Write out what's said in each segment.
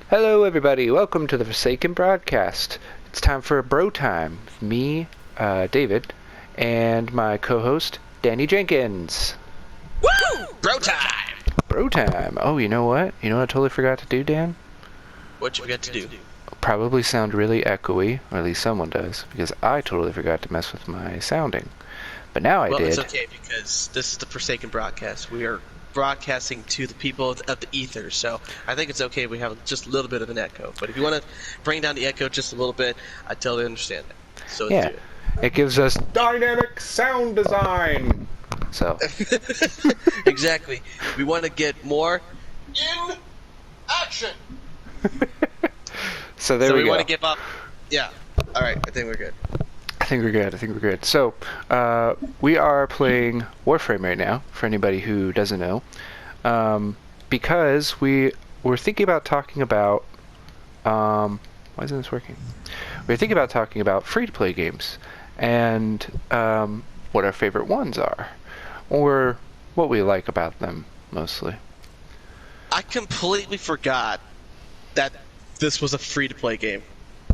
Hello, everybody. Welcome to the Forsaken Broadcast. It's time for a bro time. With me, David, and my co-host, Danny Jenkins. Woo! Bro time! Bro time. Oh, you know what? You know what I totally forgot to do, Dan? What you got to do? Probably sound really echoey, or at least someone does, because I totally forgot to mess with my sounding. But now I Well, did. it's okay because this is the Forsaken Broadcast. We are broadcasting to the people of the ether, so I think it's okay if we have just a little bit of an echo. But if you want to bring down the echo just a little bit, I totally understand that. So let's Yeah. do It gives us dynamic sound design. So, it. Exactly. We want to get more in action. so there So we we go. want to give up. Yeah. All right. I think we're good. I think we're good. So, we are playing Warframe right now, for anybody who doesn't know. Because we're thinking about talking about... why isn't this working? We're thinking about talking about free-to-play games, and what our favorite ones are, or what we like about them, mostly. I completely forgot that this was a free-to-play game.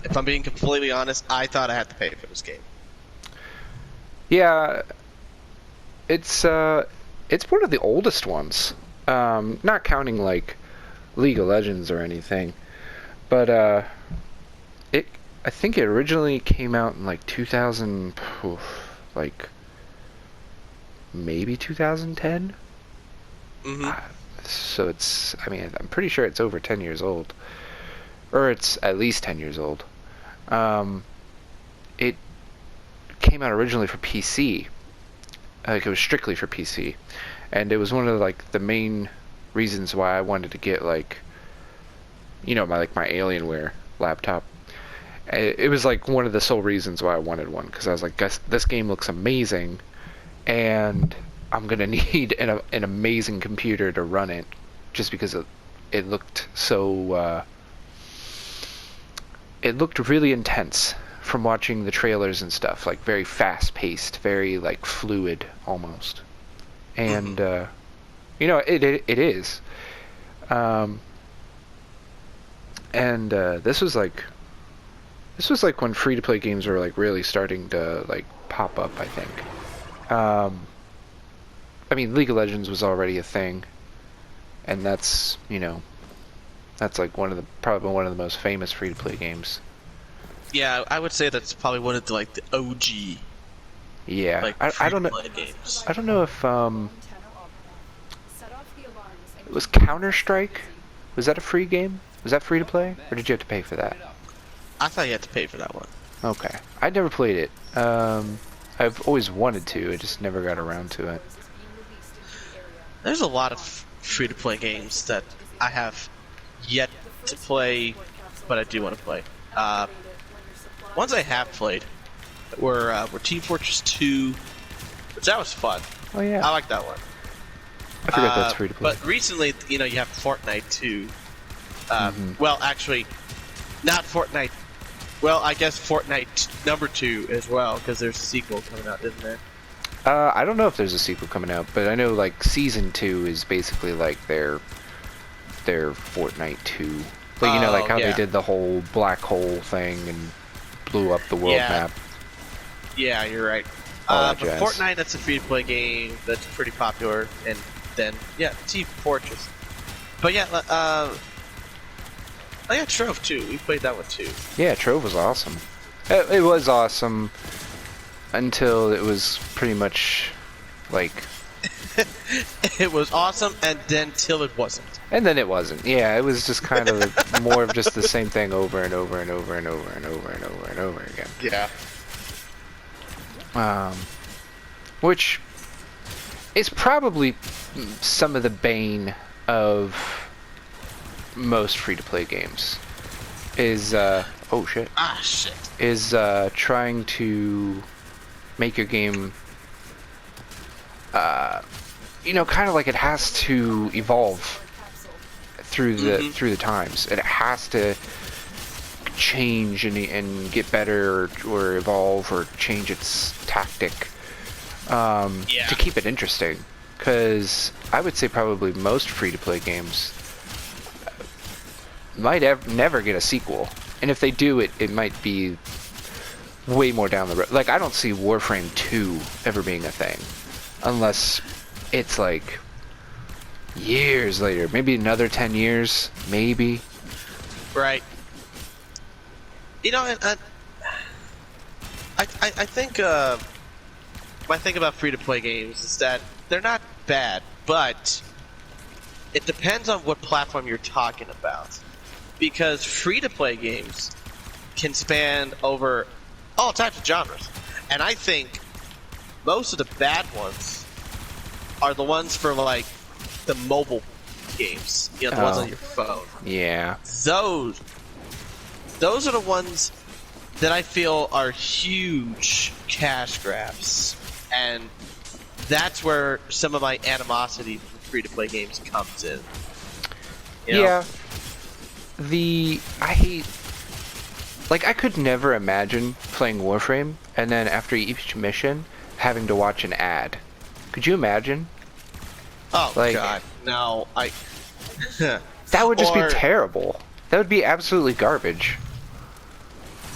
If I'm being completely honest, I thought I had to pay for this game. Yeah, it's one of the oldest ones. Not counting like League of Legends or anything, but I think it originally came out in like 2000, like maybe 2010. Mm-hmm. So I'm pretty sure it's over 10 years old, or it's at least 10 years old. It came out originally for PC. Like, it was strictly for PC, and it was one of the main reasons why I wanted to get my Alienware laptop. It was like one of the sole reasons why I wanted one, because I was like, this game looks amazing, and I'm gonna need an amazing computer to run it, just because it looked so it looked really intense from watching the trailers and stuff, like very fast paced, very like fluid almost. And it is. This was like when free to play games were like really starting to like pop up, I think. I mean, League of Legends was already a thing, and that's like probably one of the most famous free to play games. Yeah, I would say that's probably one of the OG Yeah, I don't know. free-to-play games. I don't know if it was Counter-Strike. Was that a free game? Was that free to play, or did you have to pay for that? I thought you had to pay for that one. Okay, I never played it. I've always wanted to. I just never got around to it. There's a lot of free-to-play games that I have yet to play, but I do want to play. Ones I have played were Team Fortress 2, which that was fun. Oh yeah, I like that one. I forgot that's free to play. But recently, you have Fortnite 2. Mhm. Well, actually, not Fortnite. Well, I guess Fortnite number 2 as well, because there's a sequel coming out, isn't there? I don't know if there's a sequel coming out, but I know like season 2 is basically like their Fortnite 2. But like how they did the whole black hole thing and blew up the world map. Yeah, you're right. All But that jazz. Fortnite, that's a free-to-play game that's pretty popular, and then Team Fortress. But Trove too. We played that one too. Yeah, Trove was awesome. It was awesome until it was pretty much like... It was awesome, and then till it wasn't. And then it wasn't. Yeah, it was just kind of more of just the same thing over and over and over and over and over and over and over again. Yeah. Which is probably some of the bane of most free-to-play games. Is oh shit. Ah shit. Is trying to make your game kind of like it has to evolve through the times, and it has to change and get better or evolve or change its tactic to keep it interesting. Because I would say probably most free-to-play games might never get a sequel. And if they do, it might be way more down the road. Like, I don't see Warframe 2 ever being a thing. Unless it's like years later. Maybe another 10 years. Maybe. Right. You know, and I think my thing about free-to-play games is that they're not bad, but it depends on what platform you're talking about. Because free-to-play games can span over all types of genres. And I think most of the bad ones are the ones for, like, the mobile games. You know, the ones on your phone. Yeah. Those are the ones that I feel are huge cash grabs. And that's where some of my animosity for free-to-play games comes in. You know? Yeah. I hate... Like, I could never imagine playing Warframe, and then after each mission, having to watch an ad. Could you imagine? Oh, like, God. No, that would just be Or- terrible. That would be absolutely garbage.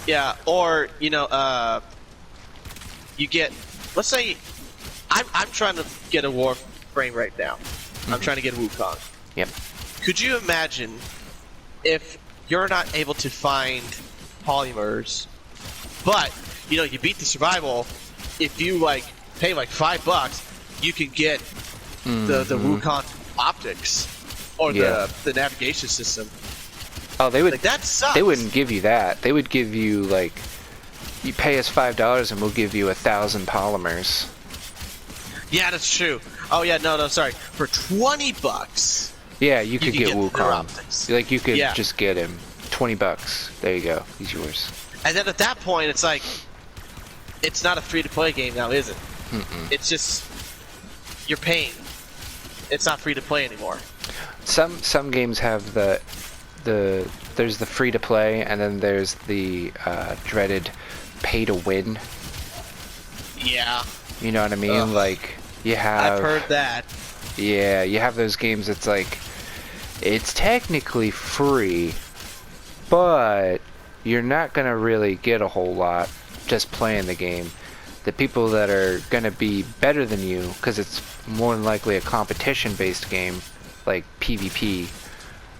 Yeah, or, you know, you get... Let's say... I'm trying to get a Warframe right now. I'm trying to get Wukong. Yep. Could you imagine if you're not able to find polymers, but you know you beat the survival? If you like pay like $5, you can get the Wukong optics or Yeah. the navigation system. Oh, they would. Like that sucks. They wouldn't give you that. They would give you like, you pay us $5 and we'll give you 1,000 polymers. Yeah, that's true. Oh yeah, no, sorry. For $20, Yeah, you could can get get their Wukong. optics. Like you could Yeah. just get him. $20. There you go. He's yours. and then at that point, it's like, it's not a free-to-play game now, is it? Mm-mm. It's just you're paying. It's not free to play anymore. Some games have there's the free to play, and then there's the dreaded pay to win. Yeah, You know what I mean? Ugh. Like you have. I've heard that. Yeah, you have those games. It's like it's technically free, but you're not gonna really get a whole lot just playing the game. The people that are gonna be better than you, because it's more than likely a competition-based game, like PvP.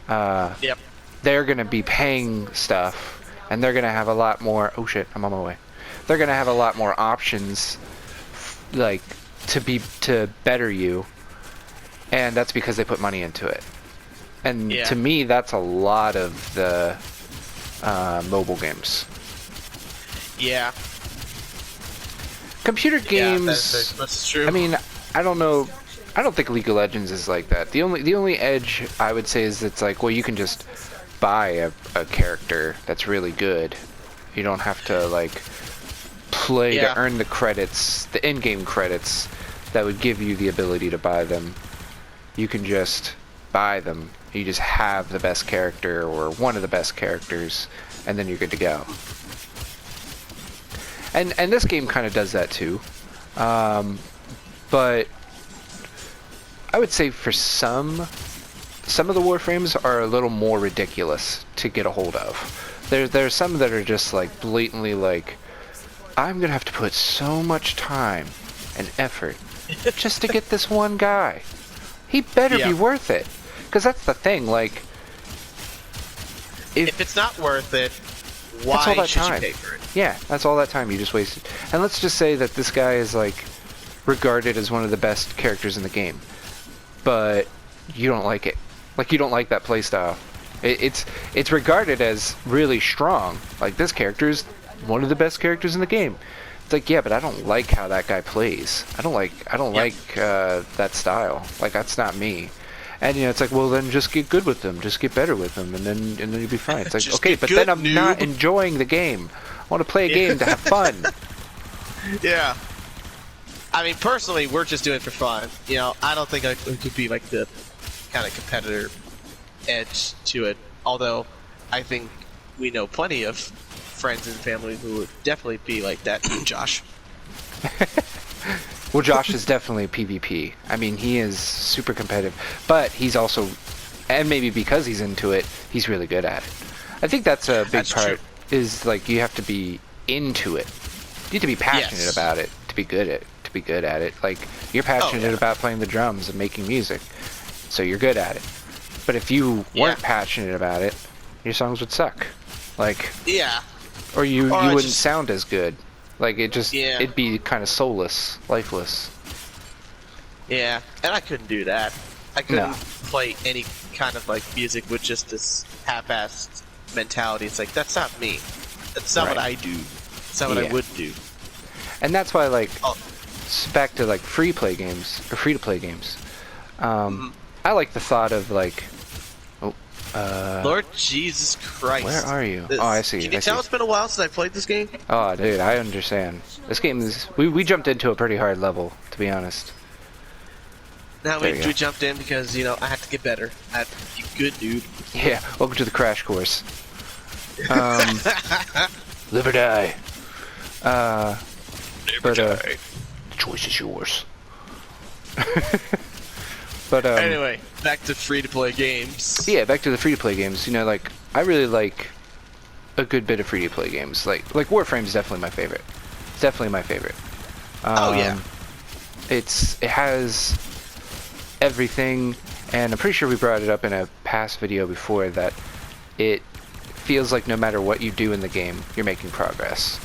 Yep. They're gonna be paying stuff, and they're gonna have a lot more. Oh shit! I'm on my way. They're gonna have a lot more options, like to better you, and that's because they put money into it. And Yeah. to me, that's a lot of the mobile games. Yeah. Computer Yeah, games. that's true. I mean, I don't know. I don't think League of Legends is like that. The only edge I would say is it's like, well, you can just buy a character that's really good. You don't have to like play Yeah. to earn the credits, the in-game credits that would give you the ability to buy them. You can just buy them. You just have the best character or one of the best characters, and then you're good to go. And this game kind of does that too. But I would say for some of the Warframes are a little more ridiculous to get a hold of. There's some that are just like blatantly like, I'm gonna have to put so much time and effort just to get this one guy. He better Yeah. be worth it. Because that's the thing, like, if it's not worth it, all why that should time. you pay for it? yeah, that's all that time you just wasted. And let's just say that this guy is like regarded as one of the best characters in the game, but you don't like it. Like you don't like that playstyle. It's regarded as really strong. Like this character is one of the best characters in the game. It's like, yeah, but I don't like how that guy plays. I don't like that style. Like that's not me. And you know, it's like, well, then just get good with them, just get better with them, and then you'll be fine. It's like, Just okay, get but good, then I'm not noob. enjoying the game. I want to play a game to have fun. Yeah. I mean, personally, we're just doing it for fun. You know, I don't think it could be like the kind of competitor edge to it. Although, I think we know plenty of friends and family who would definitely be like that. Josh. Well, Josh is definitely a PvP. I mean, he is super competitive, but he's also and maybe because he's into it, he's really good at it. I think that's a big That's part. true. Is like you have to be into it. You need to be passionate Yes. about it to be good at it. Like you're passionate yeah. about playing the drums and making music, so you're good at it. But if you weren't Yeah. passionate about it, your songs would suck. Like, Yeah. or you Or I wouldn't just- sound as good. Like Yeah. it'd be kind of soulless, lifeless. Yeah, and I couldn't do that. I couldn't No. play any kind of like music with just this half-assed mentality. It's like that's not me. That's not what Right. I do. That's not what I Yeah. would do. And that's why, like, Oh. back to like free to play games. Mm-hmm. I like the thought of like, Lord Jesus Christ. where are you? Oh, I see. Can you I tell see. it's been a while since I played this game? Oh, dude, I understand. This game is. We jumped into a pretty hard level, to be honest. Now There we, you go. we jumped in because, you know, I had to get better. I had to be good, dude. Yeah, welcome to the crash course. Live or die. But the choice is yours. But Anyway, back to free-to-play games. yeah, back to the free to play games. You know, like I really like a good bit of free to play games. Like Warframe's definitely my favorite. It's definitely my favorite. Oh, yeah. It has everything, and I'm pretty sure we brought it up in a past video before that it feels like no matter what you do in the game, you're making progress.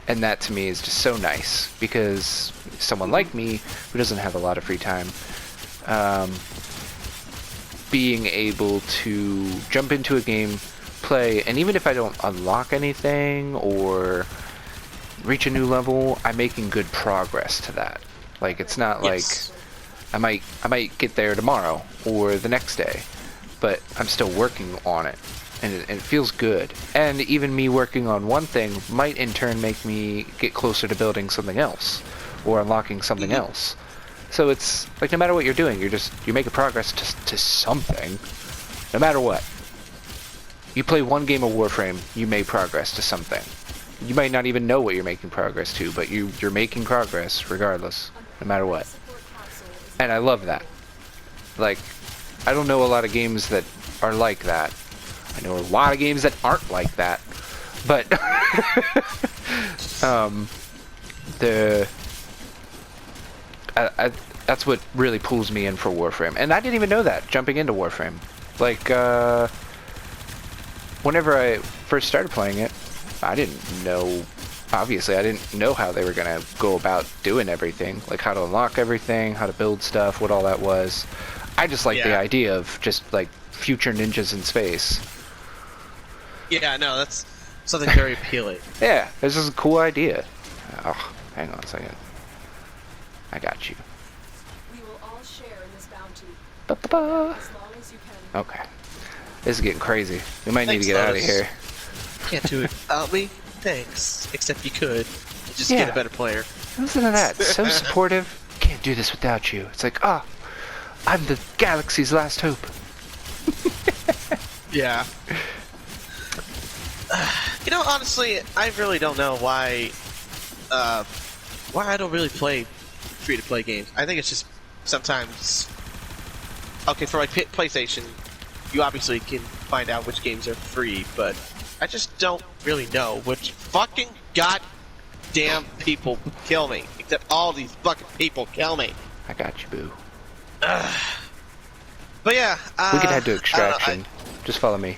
And that to me is just so nice because someone like me who doesn't have a lot of free time, being able to jump into a game, play, and even if I don't unlock anything or reach a new level, I'm making good progress to that. Like it's not Yes. like I might get there tomorrow or the next day, but I'm still working on it, and it feels good. And even me working on one thing might in turn make me get closer to building something else or unlocking something else. So it's like no matter what you're doing, you're making progress to something, no matter what. You play one game of Warframe, you make progress to something. You might not even know what you're making progress to, but you're making progress regardless, no matter what. And I love that. Like, I don't know a lot of games that are like that. I know a lot of games that aren't like that. But that's what really pulls me in for Warframe. And I didn't even know that jumping into Warframe. Like whenever I first started playing it, I didn't know. Obviously, I didn't know how they were gonna go about doing everything, like how to unlock everything, how to build stuff, what all that was. I just like the Yeah. idea of just like future ninjas in space. Yeah, no, that's something very appealing. Yeah, this is a cool idea. Oh, hang on a second. I got you. We will all share in this bounty Ba-ba-ba. as long as you can. Okay. This is getting crazy. We might need to Thanks, get out of Lotus. here. Can't do it without me. Thanks. Except you could. Just Yeah. get a better player. Listen to that. So supportive. Can't do this without you. It's like, I'm the galaxy's last hope. Yeah. You know, honestly, I really don't know why I don't really play free-to-play games. I think it's just sometimes... Okay, for like PlayStation, you obviously can find out which games are free, but I just don't really know which fucking goddamn people kill me. Except all these fucking people kill me. I got you, boo. But yeah, We could head to I don't know, Extraction. Just follow me.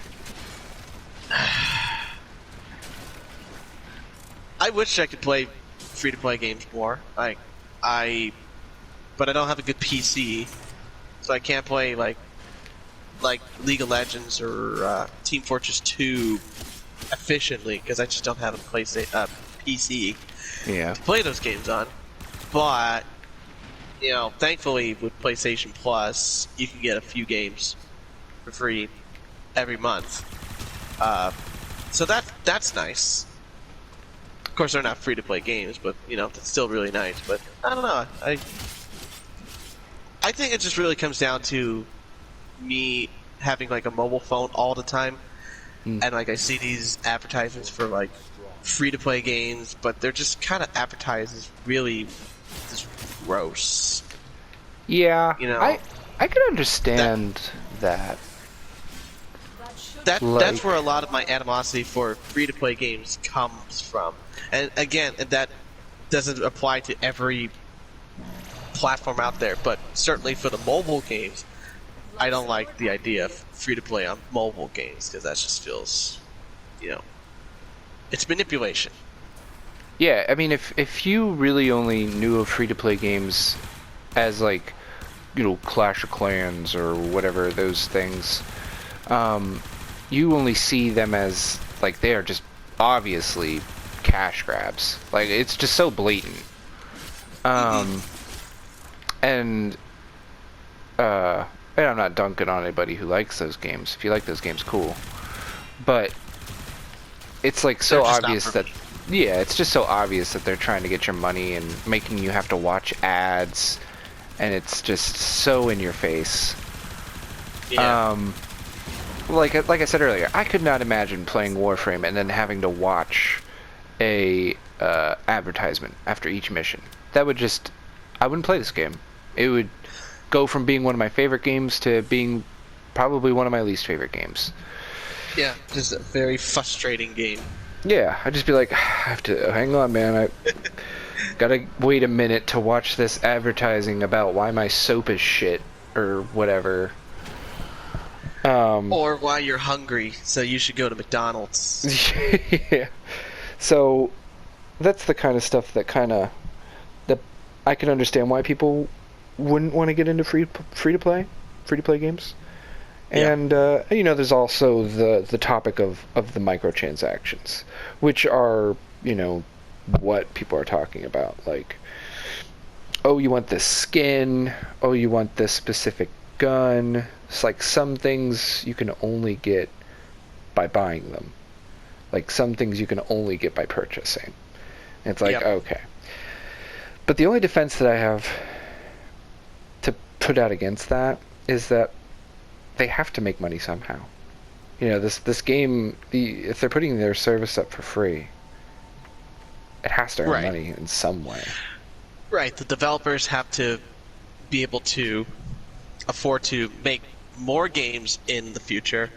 I wish I could play free-to-play games more. But I don't have a good PC, so I can't play like League of Legends or Team Fortress 2 efficiently because I just don't have a PC Yeah. to play those games on. But you know, thankfully with PlayStation Plus, you can get a few games for free every month. So that's nice. Of course, they're not free to play games, but you know, that's still really nice. But I don't know. I think it just really comes down to me having like a mobile phone all the time, and like I see these advertisements for like free to play games, but they're just kind of advertised as really just gross. Yeah. You know, I could understand that. that's Like- where a lot of my animosity for free-to-play games comes from. And again, that doesn't apply to every platform out there, but certainly for the mobile games, I don't like the idea of free-to-play on mobile games because that just feels, it's manipulation. Yeah, I mean, if you really only knew of free-to-play games as like, Clash of Clans or whatever those things, you only see them as like they are just obviously cash grabs. Like it's just so blatant. And and I'm not dunking on anybody who likes those games. If you like those games, cool. But it's like so They're just not obvious for that me. yeah, it's just so obvious that they're trying to get your money and making you have to watch ads, and it's just so in your face. Yeah. Like I said earlier, I could not imagine playing Warframe and then having to watch a advertisement after each mission. That would just, I wouldn't play this game. It would go from being one of my favorite games to being probably one of my least favorite games. Yeah, just a very frustrating game. Yeah, I'd just be like, I have to, hang on, man, I gotta wait a minute to watch this advertising about why my soap is shit, or whatever. Or why you're hungry, so you should go to McDonald's. Yeah. So, that's the kind of stuff that that I can understand why people wouldn't want to get into free to play games. Yeah. And there's also the topic of the microtransactions, which are what people are talking about. Like, oh, you want this skin? Oh, you want this specific gun? It's like some things you can only get by buying them. Like some things you can only get by purchasing. And it's like, Yep. okay. But the only defense that I have to put out against that is that they have to make money somehow. This game, if they're putting their service up for free, it has to earn Right. money in some way. Right, the developers have to be able to afford to make more games in the future,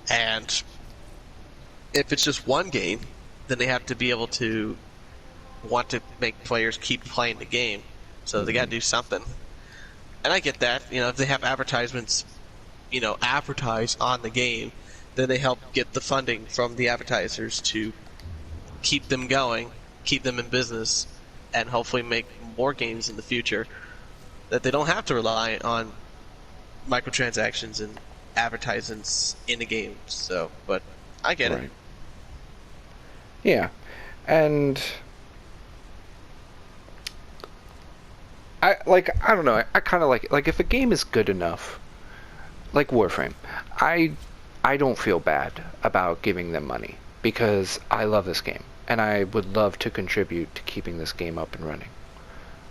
and if it's just one game, then they have to be able to want to make players keep playing the game, so they gotta do something. And I get that, if they have advertisements, advertise on the game, then they help get the funding from the advertisers to keep them going, keep them in business, and hopefully make more games in the future that they don't have to rely on microtransactions and advertisements in the game. So, but I get it. Yeah, and I don't know. I kind of like it. Like if a game is good enough, like Warframe, I don't feel bad about giving them money because I love this game and I would love to contribute to keeping this game up and running.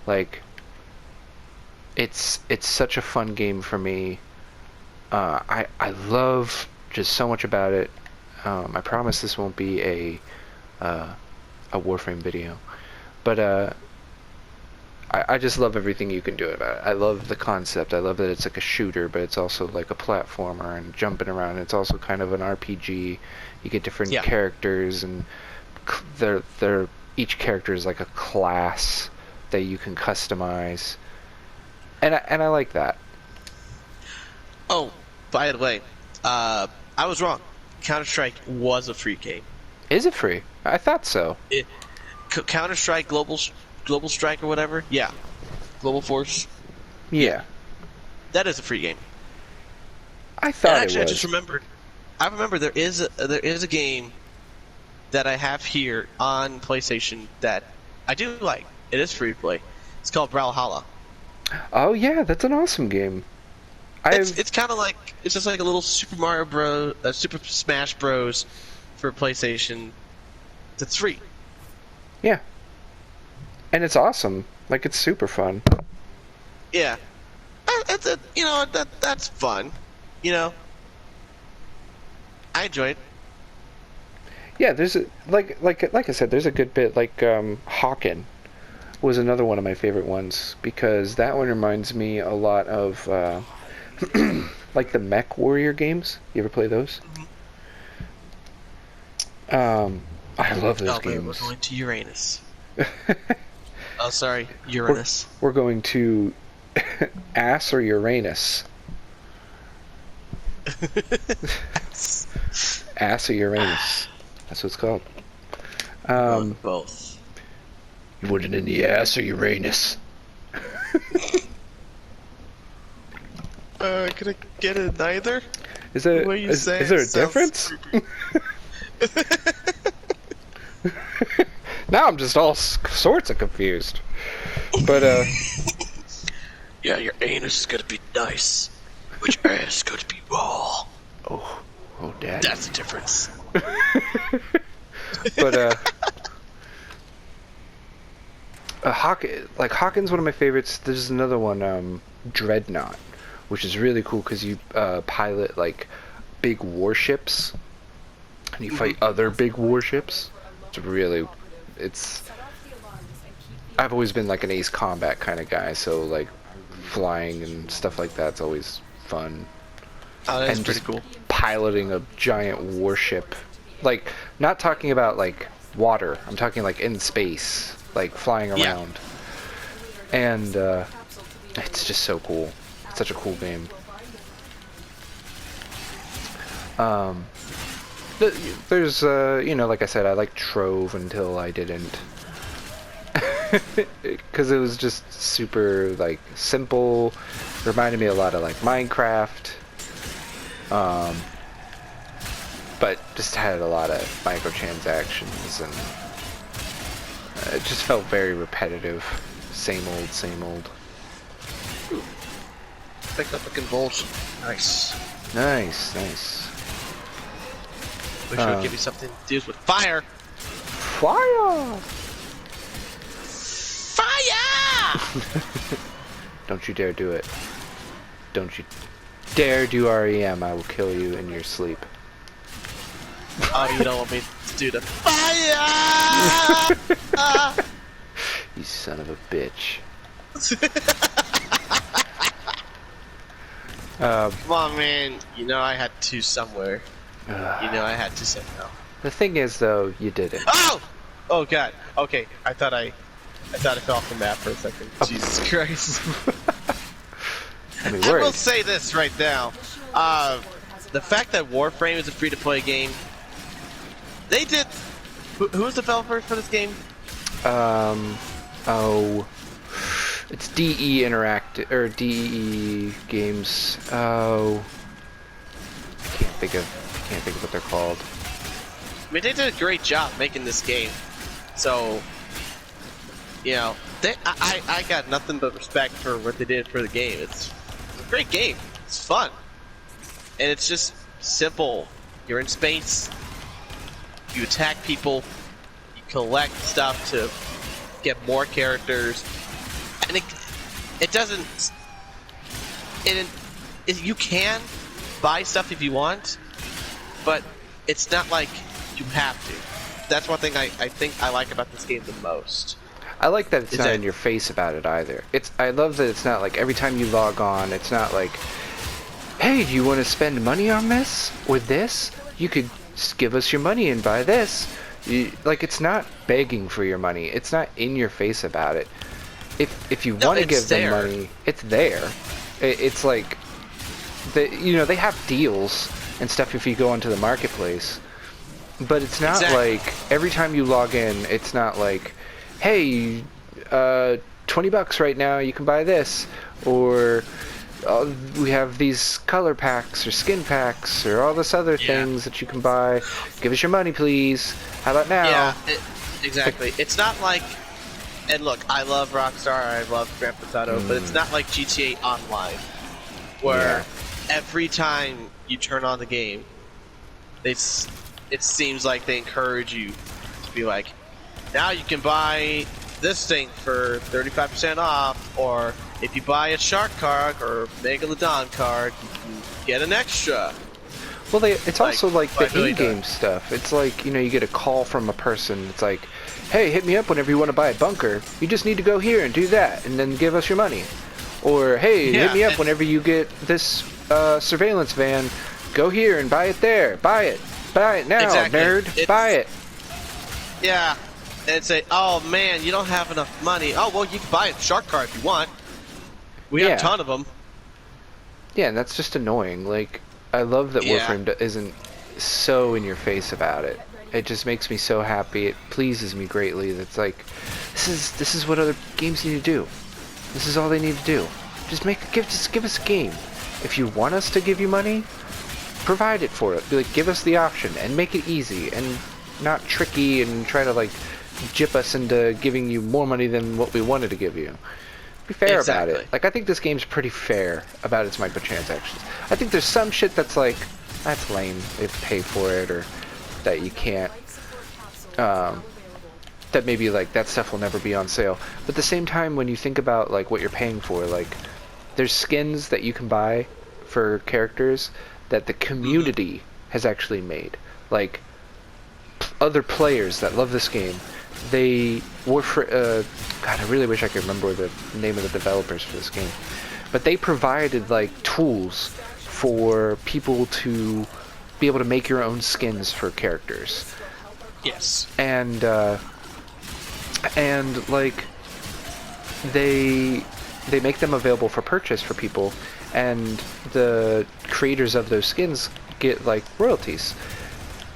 Like it's such a fun game for me. I love just so much about it. I promise this won't be a Warframe video, but I just love everything you can do about it. I love the concept. I love that it's like a shooter, but it's also like a platformer and jumping around. It's also kind of an RPG. You get different characters, and they're each character is like a class that you can customize, and I like that. Oh, by the way, I was wrong. Counter-Strike was a free game. Is it free? I thought so. Counter-Strike Global Strike or whatever? Yeah. Global Force? Yeah. That is a free game. I thought And actually, it was. I just remembered. I remember there is a game that I have here on PlayStation that I do like. It is free to play. It's called Brawlhalla. Oh yeah, that's an awesome game. It's kind of like it's just like a little Super Smash Bros. For PlayStation. That's free. Yeah. And it's awesome. Like it's super fun. Yeah. That's fun. I enjoy it. Yeah, there's a, like I said, there's a good bit. Like Hawken was another one of my favorite ones because that one reminds me a lot of like the Mech Warrior games. You ever play those? I love those Oh, but we're games. going to Uranus. Oh, sorry, Uranus. We're going to Ass or Uranus. Ass or Uranus. That's what it's called. Both. You want it in the ass or Uranus? Could I get it neither? Is there The way you is say there it a sounds difference? Now I'm just all sorts of confused. But Yeah, your anus is gonna be nice, but your ass is gonna be raw. oh dad. That's the difference. But Hawken's one of my favorites. There's another one, Dreadnought, which is really cool because you pilot like big warships, and you fight other big warships. It's I've always been like an Ace Combat kind of guy, so like flying and stuff like that's always fun. Oh, that's And pretty just cool. piloting a giant warship, like not talking about like water. I'm talking like in space, like flying Yeah. around. And it's just so cool. It's such a cool game. There's like I said, I liked Trove until I didn't. Because it was just super like simple. Reminded me a lot of like Minecraft. But just had a lot of microtransactions, and it just felt very repetitive. Same old, same old. Picked up a convulsion. Nice. Nice, nice. Wish I would give you something that deals with fire. Fire! Fire! Don't you dare do it. Don't you dare do REM. I will kill you in your sleep. Oh, you don't want me to do the fire! You son of a bitch. Come on, man. You know I had to somewhere. You know I had to somehow. The thing is, though, you didn't. Oh! Oh god. Okay, I thought I fell off the map for a second. Jesus Christ. I mean, I will words. say this right now. The fact that Warframe is a free-to-play game, they did. Who was the developer for this game? It's DE Interactive or DE Games. Oh, I can't think of what they're called. I mean, they did a great job making this game. So, you know, I got nothing but respect for what they did for the game. It's a great game. It's fun. And it's just simple. You're in space. You attack people. You collect stuff to get more characters. And it doesn't... You can buy stuff if you want, but it's not like you have to. That's one thing I think I like about this game the most. I like that it's Is not that- in your face about it either. I love that it's not like every time you log on, it's not like, hey, do you want to spend money on this or this? You could just give us your money and buy this. Like, it's not begging for your money. It's not in your face about it. If you No, want to it's give them there. money, it's there. It's like, they have deals and stuff if you go onto the marketplace. But it's not Exactly. like every time you log in, it's not like, hey, $20 right now, you can buy this, or we have these color packs or skin packs or all this other Yeah. things that you can buy. Give us your money, please. How about now? Yeah, exactly. It's not like, and look, I love Rockstar, I love Grand Theft Auto, but it's not like GTA Online, where every time you turn on the game, it seems like they encourage you to be like, now you can buy this thing for 35% off, or if you buy a Shark card or Megalodon card, you can get an extra. Well, it's also like by the doing in-game stuff. It's like, you get a call from a person. It's like, hey, hit me up whenever you want to buy a bunker. You just need to go here and do that, and then give us your money. Or, hey, Yeah, hit me up and- whenever you get this surveillance van. Go here and buy it there. Buy it. Buy it now, Exactly. nerd. It's- Buy it. Yeah. And say, oh man, you don't have enough money. Oh, well, you can buy a shark card if you want. We have Yeah. a ton of them. Yeah, and that's just annoying. Like, I love that Yeah. Warframe isn't so in your face about it. It just makes me so happy. It pleases me greatly. That's like, this is what other games need to do. This is all they need to do. Just give us a game. If you want us to give you money, provide it for it. Be like, give us the option and make it easy and not tricky and try to like jip us into giving you more money than what we wanted to give you. Be fair about Exactly. it. Like, I think this game's pretty fair about its microtransactions. I think there's some shit that's like, that's lame. They have to pay for it, or that you can't. That maybe like that stuff will never be on sale. But at the same time, when you think about like what you're paying for, like there's skins that you can buy for characters that the community has actually made. Like other players that love this game, they were for. God, I really wish I could remember the name of the developers for this game, but they provided like tools for people to be able to make your own skins for characters. Yes. And like they make them available for purchase for people, and the creators of those skins get like royalties.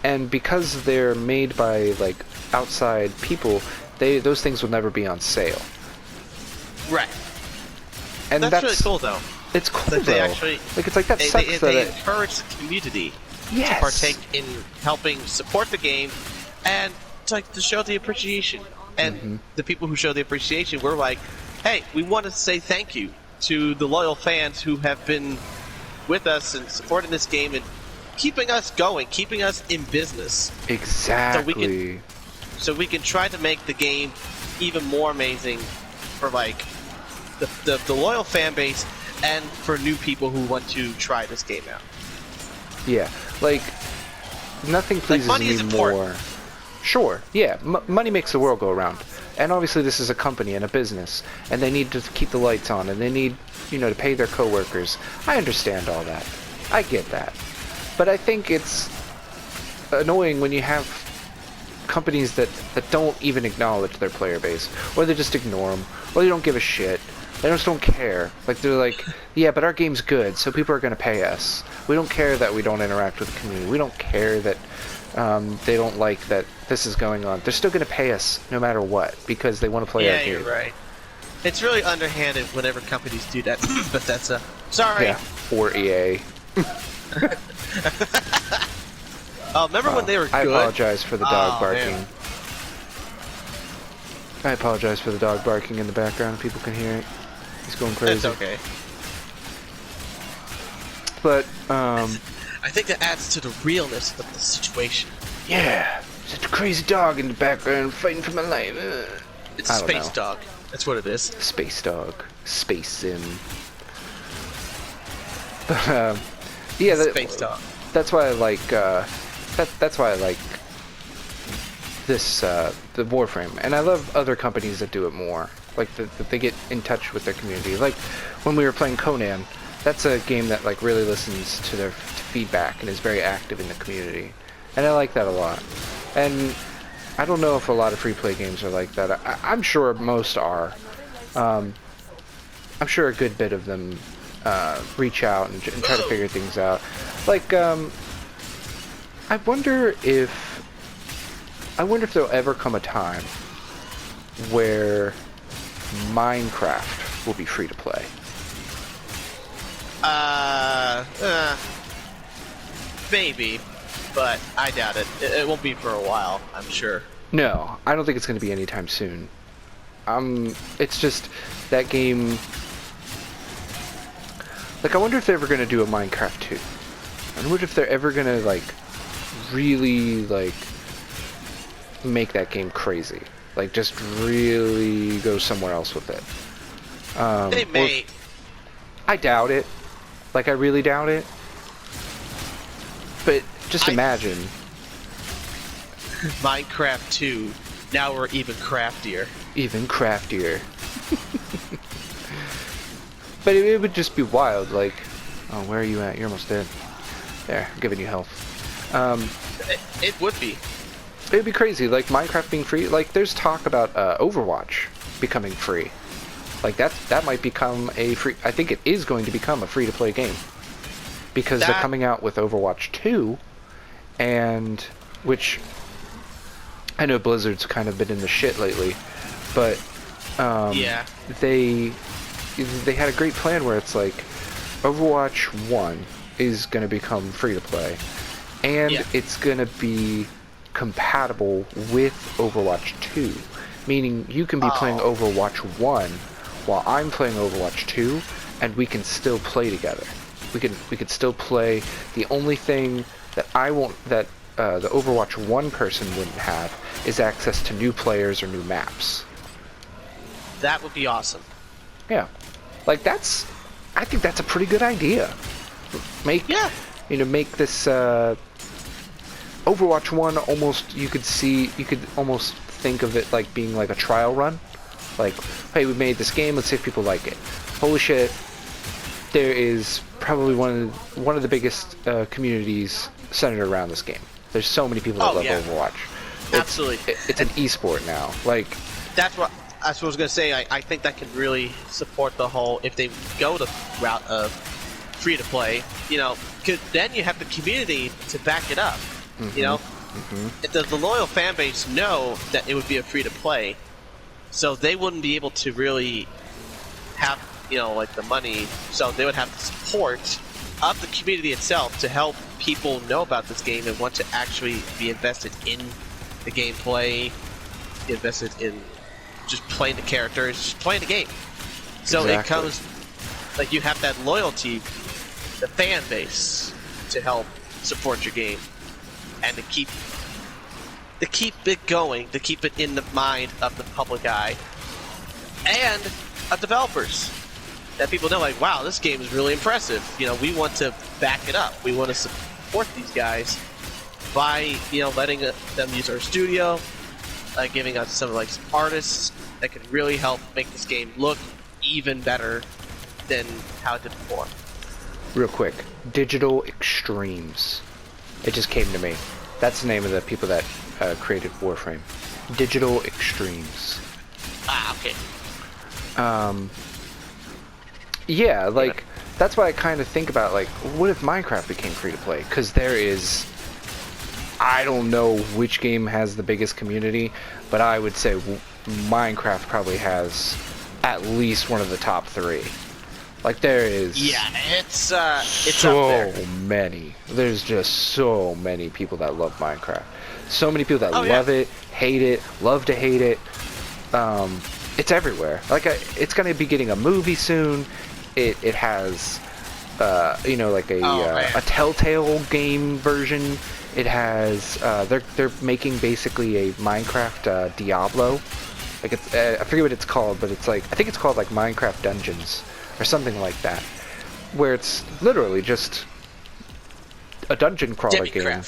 And because they're made by like outside people, those things will never be on sale. Right. And That's really cool, though. It's cool That though. they actually Like it's like that they, sucks they, that they it, encourage the community yes. to partake in helping support the game, and to show the appreciation. And the people who show the appreciation, we're like, hey, we want to say thank you to the loyal fans who have been with us and supporting this game and keeping us going, keeping us in business. Exactly. So we can try to make the game even more amazing for like the loyal fan base and for new people who want to try this game out. Yeah, like nothing pleases money me is important. more. Sure, yeah, money makes the world go around, and obviously this is a company and a business, and they need to keep the lights on, and they need, to pay their coworkers. I understand all that. I get that, but I think it's annoying when you have companies that don't even acknowledge their player base, or they just ignore them, or they don't give a shit. They just don't care. Like, they're like, yeah, but our game's good, so people are going to pay us. We don't care that we don't interact with the community. We don't care that they don't like that this is going on. They're still going to pay us no matter what, because they want to play our Yeah, game. you're right. It's really underhanded whenever companies do that. Bethesda. Sorry. Yeah, or EA. Remember when they were good? I apologize for the dog barking. man. I apologize for the dog barking in the background. People can hear it. He's going crazy. It's okay. But, I think that adds to the realness of the situation. yeah. Such a crazy dog in the background fighting for my life. It's a I don't space know. dog. That's what it is. Space dog. Space sim. But, yeah, Space dog. that's why I like, that's why I like this, the Warframe. And I love other companies that do it more. Like, that they get in touch with their community. Like, when we were playing Conan, that's a game that, like, really listens to their feedback and is very active in the community. And I like that a lot. And I don't know if a lot of free-play games are like that. I'm sure most are. I'm sure a good bit of them reach out and try to figure things out. Like, I wonder if there'll ever come a time where Minecraft will be free to play. Maybe, but I doubt it. It won't be for a while, I'm sure. No, I don't think it's going to be anytime soon. It's just that game. Like, I wonder if they're ever going to do a Minecraft 2. I wonder if they're ever going to, like, really, like, make that game crazy. Like, just really go somewhere else with it. They may. I doubt it. Like, I really doubt it. But just imagine. Minecraft 2. Now we're even craftier. Even craftier. But it would just be wild, like, oh, where are you at? You're almost dead. There, I'm giving you health. It would be. It'd be crazy, like Minecraft being free. Like there's talk about Overwatch becoming free. Like that might become a free. I think it is going to become a free-to-play game because they're coming out with Overwatch 2, and which I know Blizzard's kind of been in the shit lately, but Yeah. they had a great plan where it's like Overwatch 1 is going to become free-to-play, and Yeah. it's going to be compatible with Overwatch 2, meaning you can be playing Overwatch 1 while I'm playing Overwatch 2, and we can still play together. We could still play. The only thing that the Overwatch 1 person wouldn't have is access to new players or new maps. That would be awesome. Yeah, like I think that's a pretty good idea. Make this Overwatch 1 almost, you could almost think of it like being like a trial run. Like, hey, we made this game, let's see if people like it. Holy shit, there is probably one of the biggest communities centered around this game. There's so many people that love Overwatch. Absolutely. It's an esport now. Like, that's what I was going to say. I think that can really support the whole, if they go the route of free to play, then you have the community to back it up. If the loyal fan base know that it would be a free to play, so they wouldn't be able to really have like the money, so they would have the support of the community itself to help people know about this game and want to actually be invested in the gameplay, invested in just playing the characters, just playing the game. So It comes like you have that loyalty, the fan base, to help support your game and to keep it going, to keep it in the mind of the public eye and of developers. That people know, like, wow, this game is really impressive. We want to back it up. We want to support these guys by, letting them use our studio, giving us some artists that can really help make this game look even better than how it did before. real quick, Digital Extremes. It just came to me. That's the name of the people that created Warframe. Digital Extremes. Ah, okay. Yeah, like, that's why I kind of think about, like, what if Minecraft became free-to-play? Because there is... I don't know which game has the biggest community, but I would say Minecraft probably has at least one of the top 3. Like, there is... Yeah, it's up so there. many. There's just so many people that love Minecraft. So many people that love it, hate it, love to hate it. It's everywhere. Like, it's going to be getting a movie soon. It has, like a Telltale game version. It has, they're making basically a Minecraft Diablo. Like, it's, I forget what it's called, but it's like, I think it's called like Minecraft Dungeons or something like that, where it's literally just a dungeon crawler game.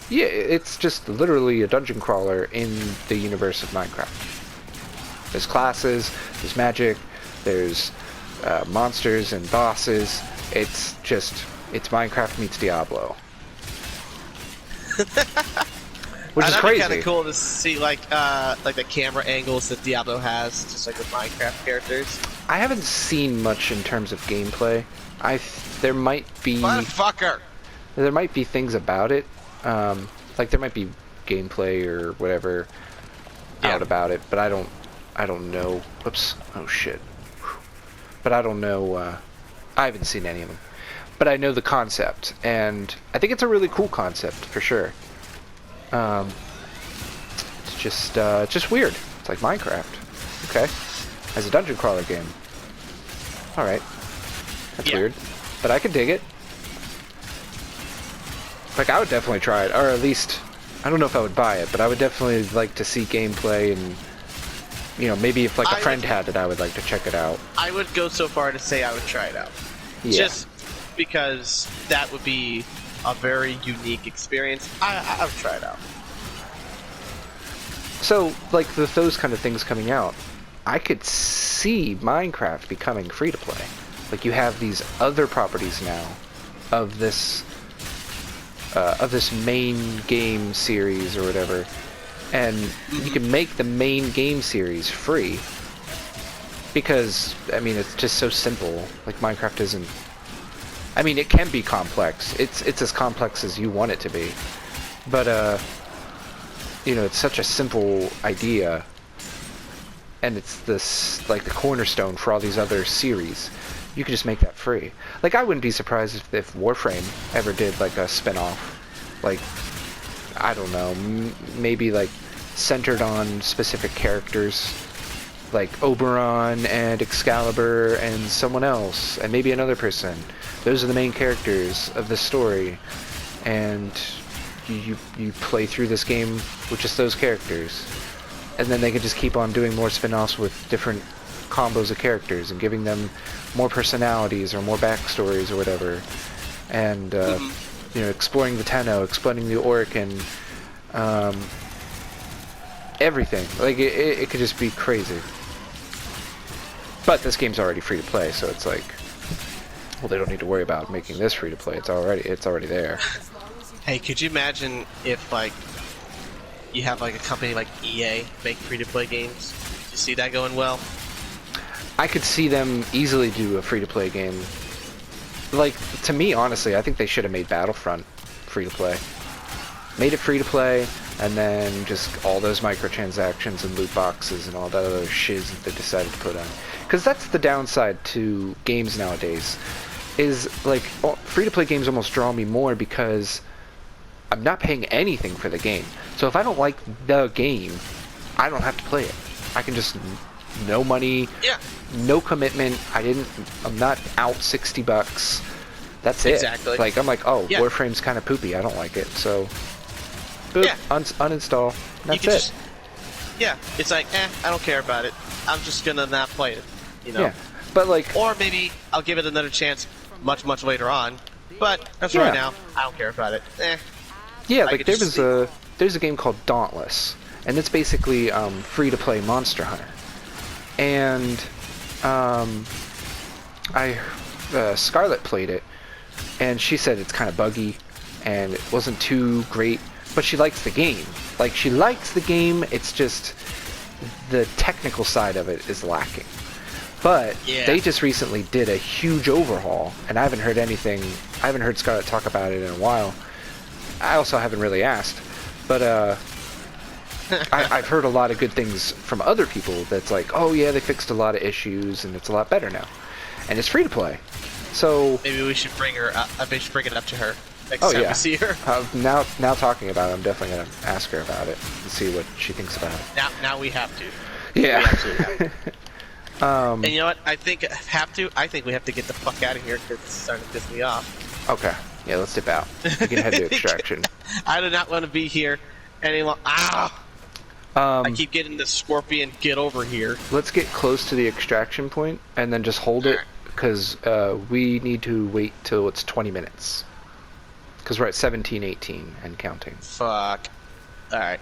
Yeah, it's just literally a dungeon crawler in the universe of Minecraft. There's classes, there's magic, there's monsters and bosses. It's Minecraft meets Diablo. Which is crazy. That'd be kind of cool to see, like the camera angles that Diablo has, just like with Minecraft characters. I haven't seen much in terms of gameplay. There might be... Motherfucker! There might be things about it. Like, there might be gameplay or whatever out about it, but I don't know. Oops. Oh, shit. But I don't know, I haven't seen any of them. But I know the concept, and I think it's a really cool concept, for sure. It's just weird. It's like Minecraft. Okay. As a dungeon crawler game. Alright. That's weird. But I can dig it. Like, I would definitely try it, or at least, I don't know if I would buy it, but I would definitely like to see gameplay and... maybe if a friend had it, I would like to check it out. I would go so far to say I would try it out. Yeah. Just because that would be a very unique experience. I would try it out. So, like, with those kind of things coming out, I could see Minecraft becoming free-to-play. Like, you have these other properties now of this of this main game series or whatever, and you can make the main game series free because I mean it's just so simple. Like Minecraft isn't. I mean it can be complex. It's as complex as you want it to be, but you know, it's such a simple idea, and it's this like the cornerstone for all these other series. You could just make that free. Like I wouldn't be surprised if Warframe ever did like a spin-off, like I don't know, maybe like centered on specific characters, like Oberon and Excalibur and someone else and maybe another person. Those are the main characters of the story, and you play through this game with just those characters, and then they can just keep on doing more spin-offs with different combos of characters and giving them more personalities or more backstories or whatever, and you know, exploring the Tenno, exploring the Orokin, everything. Like it could just be crazy. But this game's already free to play, so it's like, well, they don't need to worry about making this free to play. It's already there. Hey, could you imagine if like you have like a company like EA make free-to-play games? Do you see that going well? I could see them easily do a free-to-play game. Like, to me, honestly, I think they should have made Battlefront free-to-play. Made it free-to-play, and then just all those microtransactions and loot boxes and all that other shiz that they decided to put on. Because that's the downside to games nowadays. Is, like, free-to-play games almost draw me more because I'm not paying anything for the game. So if I don't like the game, I don't have to play it. I can just... no money, Yeah. no commitment. I'm not out $60. That's it. Exactly. Like I'm like, oh, Yeah. Warframe's kind of poopy. I don't like it. So, boop, Yeah. uninstall. You That's can it. just, yeah, it's like, I don't care about it. I'm just gonna not play it, you know? Yeah, but like, Or maybe I'll give it another chance much, much later on. But as Yeah. right now, I don't care about it. yeah, I like could there just was there's a game called Dauntless, and it's basically free to play Monster Hunter, and Scarlett played it, and she said it's kind of buggy, and it wasn't too great, but she likes the game. Like, she likes the game, it's just the technical side of it is lacking. But Yeah. they just recently did a huge overhaul, and I haven't heard Scarlett talk about it in a while. I also haven't really asked, but I've heard a lot of good things from other people that's like, oh yeah, they fixed a lot of issues, and it's a lot better now. And it's free to play. So Maybe we should bring her. We should bring it up to her next Oh, time yeah. we see her. now talking about it, I'm definitely gonna ask her about it and see what she thinks about it. Now we have to. Yeah. We absolutely have to. And you know what? I think we have to get the fuck out of here because it's starting to piss me off. Okay. Yeah, let's dip out. We can head to Extraction. I do not want to be here anymore. Ah! I keep getting the scorpion. Get over here. Let's get close to the extraction point and then just hold it, because we need to wait till it's 20 minutes. Because we're at 17:18 and counting. Fuck. All right.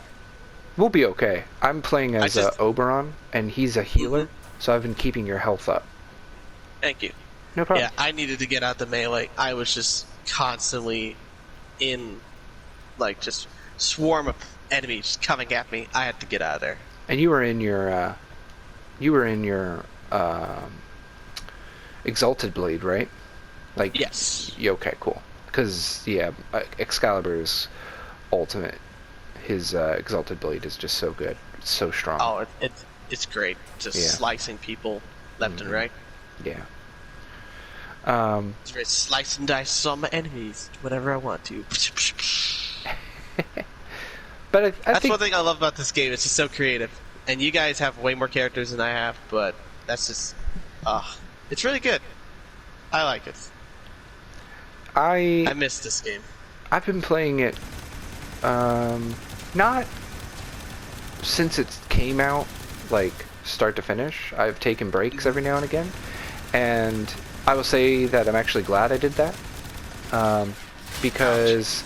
We'll be okay. I'm playing as just- Oberon, and he's a healer, so I've been keeping your health up. Thank you. No problem. Yeah, I needed to get out the melee. I was just constantly in, like, just swarm of enemies coming at me. I had to get out of there. And you were in your Exalted Blade, right? Like, Yes. yeah, okay, cool. Because Excalibur's ultimate, his Exalted Blade is just so good, it's so strong. Oh, it's great. Just Yeah. slicing people left and right. Yeah. It's great. Slice and dice some enemies. Whatever I want to. But I That's think one thing I love about this game. It's just so creative. And you guys have way more characters than I have, but that's just... it's really good. I like it. I miss this game. I've been playing it, not since it came out, like, start to finish. I've taken breaks every now and again, and I will say that I'm actually glad I did that, because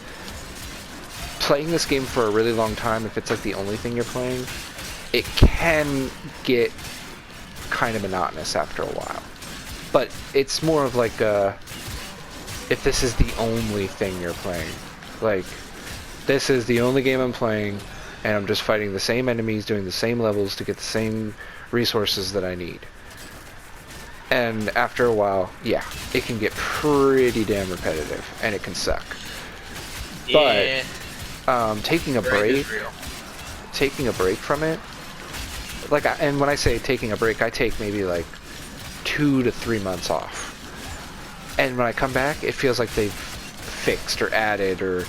playing this game for a really long time, if it's like the only thing you're playing, it can get kind of monotonous after a while. But it's more of like if this is the only thing you're playing, Like, this is the only game I'm playing, and I'm just fighting the same enemies, doing the same levels to get the same resources that I need. And after a while, yeah, it can get pretty damn repetitive, and it can suck. Yeah. But taking a Grind is break from it, like, and when I say taking a break, I take maybe like 2 to 3 months off. And when I come back, it feels like they've fixed or added or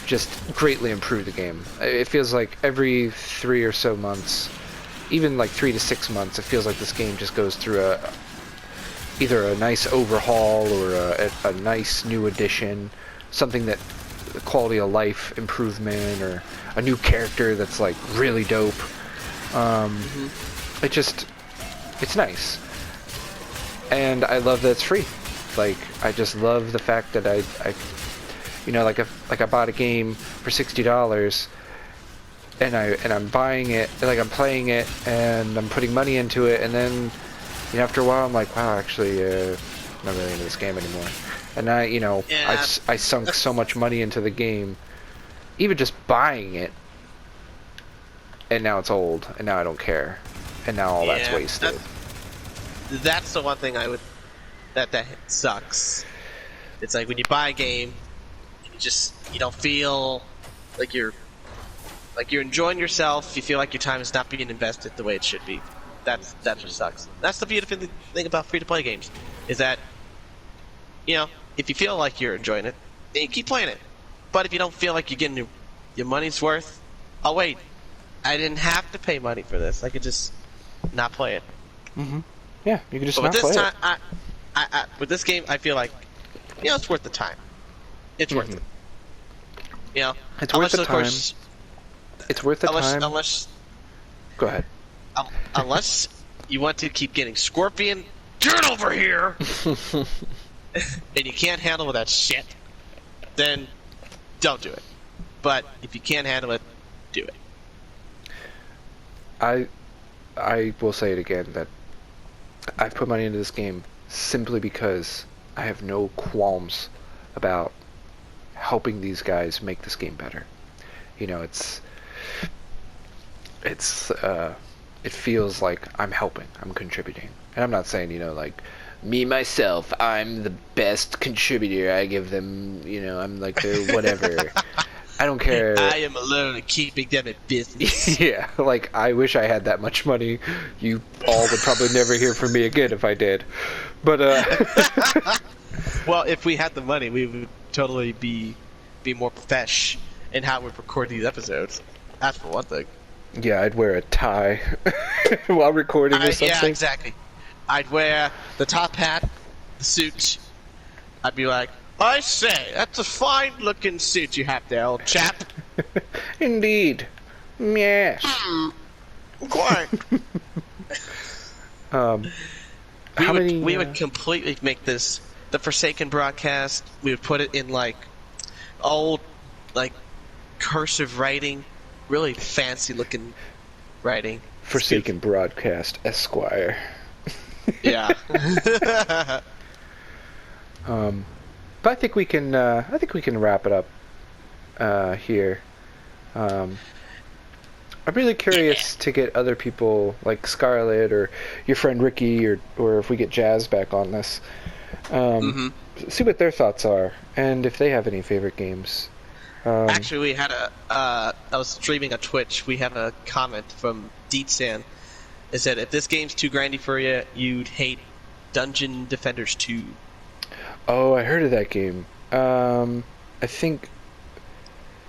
just greatly improved the game. It feels like every 3 or so months, even like 3 to 6 months, it feels like this game just goes through either a nice overhaul or a nice new addition, something that quality of life improvement or a new character that's like really dope. It's nice. And I love that it's free. Like, I just love the fact that I you know, like I bought a game for $60 and I'm buying it, like I'm playing it and I'm putting money into it, and then, you know, after a while I'm like, wow, actually I'm not really into this game anymore. And Yeah. I sunk so much money into the game, even just buying it, and now it's old, and now I don't care, and now all that's Yeah, wasted. That's the one thing that sucks. It's like when you buy a game, you don't feel like you're enjoying yourself. You feel like your time is not being invested the way it should be. That's what sucks. That's the beautiful thing about free-to-play games, is that, you know, if you feel like you're enjoying it, then you keep playing it. But if you don't feel like you're getting your money's worth, oh wait, I didn't have to pay money for this. I could just not play it. Yeah, you can just But not with play this it. time, with this game, I feel like, you know, it's worth the time. It's worth it. You know, It's worth the of time. course, It's worth the time. Go ahead. Unless you want to keep getting Scorpion, get over here, and you can't handle that shit, then don't do it. But if you can't handle it, do it. I will say it again that I've put money into this game simply because I have no qualms about helping these guys make this game better. You know, it feels like I'm helping, I'm contributing. And I'm not saying, you know, like, me myself, I'm the best contributor. I give them, you know, I'm like the whatever. I don't care. I am alone in keeping them in business. Yeah, like, I wish I had that much money. You all would probably never hear from me again if I did. But, Well, if we had the money, we would totally be more profesh in how we record these episodes. That's for one thing. yeah, I'd wear a tie while recording or something. Yeah, exactly. I'd wear the top hat, the suit. I'd be like, I say, that's a fine-looking suit you have there, old chap. Indeed. Yes. Quite. We would uh, completely make this the Forsaken broadcast. We would put it in like old, like cursive writing, really fancy looking writing. Forsaken Broadcast Esquire. Yeah. But I think we can wrap it up here. I'm really curious to get other people like Scarlett or your friend Ricky or if we get Jazz back on this. See what their thoughts are and if they have any favorite games. Actually, we had I was streaming on Twitch. We have a comment from Deetsan. It said, if this game's too grindy for you, you'd hate Dungeon Defenders 2. Oh, I heard of that game. I think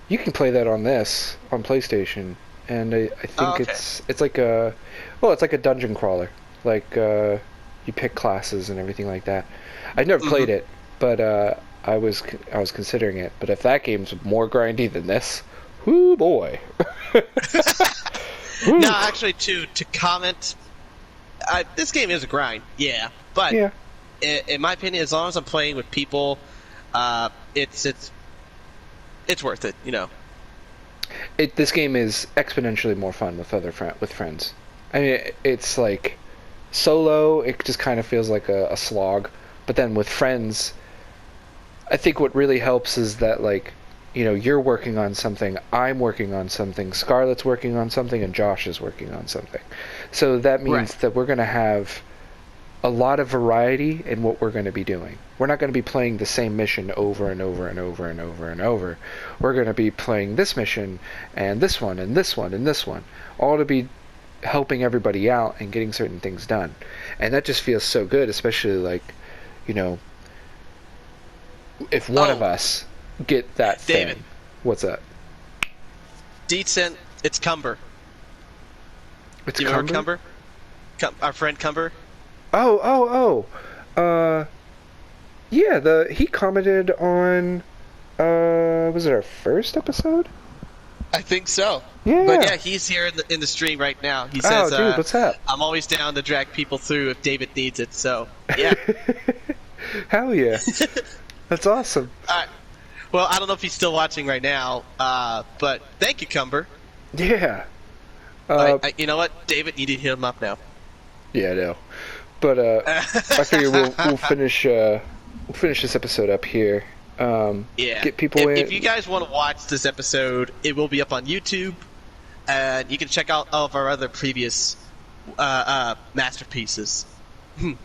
you can play that on PlayStation, and I think Oh, okay. it's like it's like a dungeon crawler. Like you pick classes and everything like that. I've never played it, but I was considering it. But if that game's more grindy than this, whoo boy. Whew. No, actually, to comment, this game is a grind, yeah. But Yeah. in my opinion, as long as I'm playing with people, it's worth it, you know. This game is exponentially more fun with with friends. I mean, it's like solo. It just kind of feels like a slog, but then with friends, I think what really helps is that like you know, you're working on something, I'm working on something, Scarlett's working on something, and Josh is working on something. So that means Right. that we're going to have a lot of variety in what we're going to be doing. We're not going to be playing the same mission over and over and over and over and over. We're going to be playing this mission and this one and this one and this one, all to be helping everybody out and getting certain things done. And that just feels so good, especially like, you know, if one of Oh. us get that David. thing. What's that? Decent. It's Cumber. It's Do you remember Cumber? Our friend Cumber? Yeah, he commented on was it our first episode? I think so. Yeah. But yeah, he's here in the stream right now. He says, dude, what's up? I'm always down to drag people through if David needs it. So, yeah. Hell yeah. That's awesome. All right. Well, I don't know if he's still watching right now, but thank you, Cumber. Yeah. You know what? David, you need to hit him up now. Yeah, I know. But I figure we'll finish this episode up here. Yeah. Get people in. If you guys want to watch this episode, it will be up on YouTube, and you can check out all of our other previous masterpieces.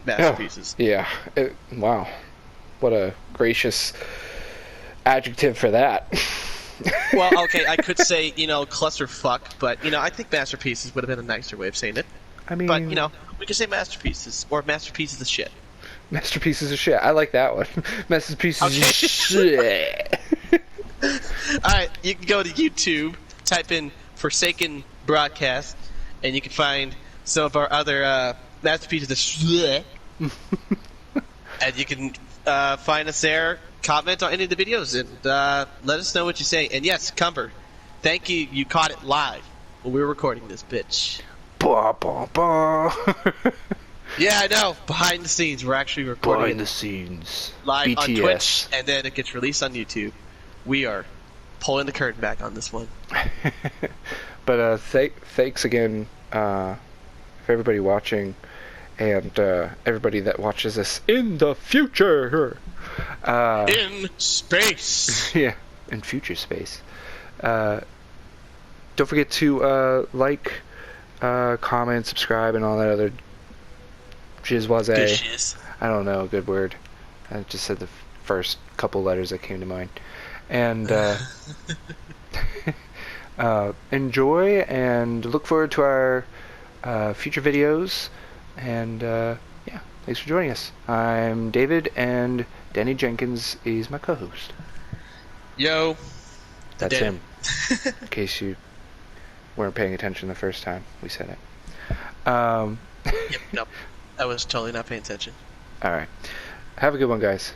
Masterpieces. Yeah. Wow. What a gracious adjective for that. Well, okay, I could say, clusterfuck, but, I think masterpieces would have been a nicer way of saying it. I mean, But, we could say masterpieces, or masterpieces of shit. masterpieces of shit. I like that one. Masterpieces of Okay. shit. Alright, you can go to YouTube, type in Forsaken Broadcast, and you can find some of our other masterpieces of shit. And you can find us there, comment on any of the videos, and let us know what you say. And yes, Cumber, thank you. You caught it live when we were recording this, bitch. Bah, bah, bah. Yeah, I know. Behind the scenes, we're actually recording Behind it the scenes. live BTS. on Twitch, and then it gets released on YouTube. We are pulling the curtain back on this one. But thanks again for everybody watching, and everybody that watches us in the future. In space. Yeah, in future space. Don't forget to like, comment, subscribe, and all that other jizwaze. Good shiz. I don't know a good word. I just said the first couple letters that came to mind. And enjoy and look forward to our future videos. And yeah, thanks for joining us. I'm David, and Danny Jenkins is my co-host. Yo. That's Danny. him. In case you weren't paying attention the first time we said it. Yep, nope. I was totally not paying attention. All right. Have a good one, guys.